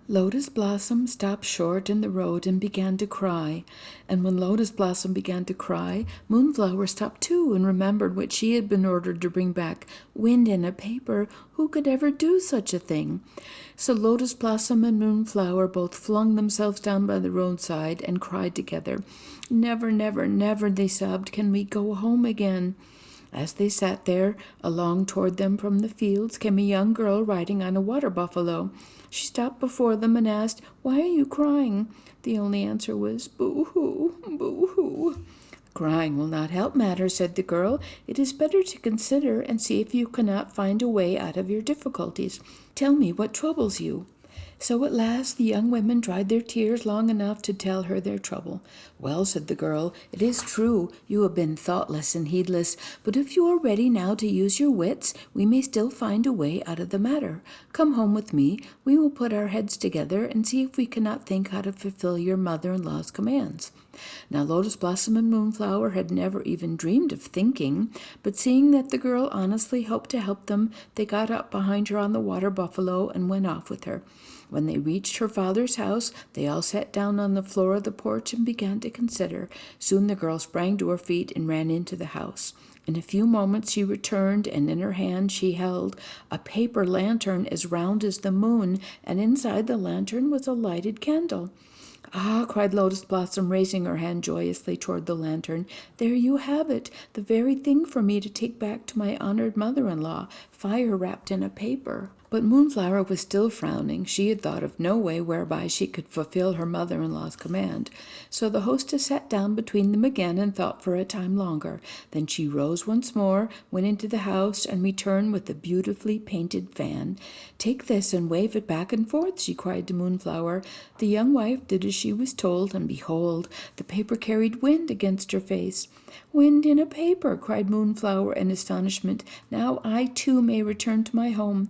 Lotus Blossom stopped short in the road and began to cry. And when Lotus Blossom began to cry, Moonflower stopped too and remembered what she had been ordered to bring back, wind in a paper. Who could ever do such a thing? So Lotus Blossom and Moonflower both flung themselves down by the roadside and cried together. Never, never, never, they sobbed, can we go home again? As they sat there, along toward them from the fields came a young girl riding on a water buffalo. She stopped before them and asked, "Why are you crying?" The only answer was, "Boo-hoo, boo-hoo." "Crying will not help matters," said the girl. "It is better to consider and see if you cannot find a way out of your difficulties. Tell me what troubles you." So at last the young women dried their tears long enough to tell her their trouble. "Well," said the girl, "it is true you have been thoughtless and heedless, but if you are ready now to use your wits, we may still find a way out of the matter. Come home with me. We will put our heads together and see if we cannot think how to fulfill your mother-in-law's commands." Now Lotus Blossom and Moonflower had never even dreamed of thinking, but seeing that the girl honestly hoped to help them, they got up behind her on the water buffalo and went off with her. When they reached her father's house, they all sat down on the floor of the porch and began to consider. Soon the girl sprang to her feet and ran into the house. In a few moments she returned, and in her hand she held a paper lantern as round as the moon, and inside the lantern was a lighted candle. "Ah," cried Lotus Blossom, raising her hand joyously toward the lantern, "there you have it, the very thing for me to take back to my honored mother-in-law, fire wrapped in a paper." But Moonflower was still frowning. She had thought of no way whereby she could fulfill her mother-in-law's command. So the hostess sat down between them again and thought for a time longer. Then she rose once more, went into the house, and returned with a beautifully painted fan. "Take this and wave it back and forth," she cried to Moonflower. The young wife did as she was told, and behold, the paper carried wind against her face. "Wind in a paper!" cried Moonflower in astonishment. "Now I too may return to my home."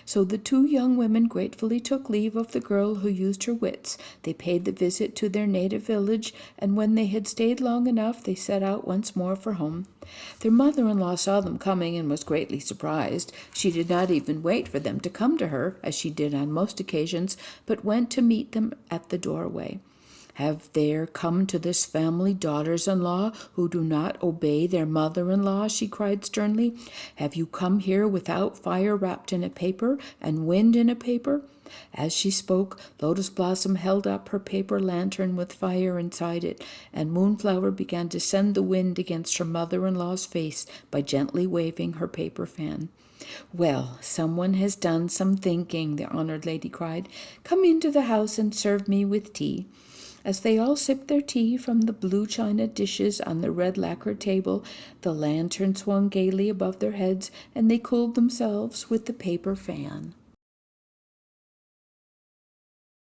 So the two young women gratefully took leave of the girl who used her wits. They paid the visit to their native village, and when they had stayed long enough, they set out once more for home. Their mother-in-law saw them coming and was greatly surprised. She did not even wait for them to come to her, as she did on most occasions, but went to meet them at the doorway. "Have there come to this family daughters-in-law who do not obey their mother-in-law?" she cried sternly. "Have you come here without fire wrapped in a paper and wind in a paper?" As she spoke, Lotus Blossom held up her paper lantern with fire inside it, and Moonflower began to send the wind against her mother-in-law's face by gently waving her paper fan. "Well, someone has done some thinking," the honored lady cried. "Come into the house and serve me with tea." As they all sipped their tea from the blue china dishes on the red lacquer table, the lantern swung gaily above their heads, and they cooled themselves with the paper fan.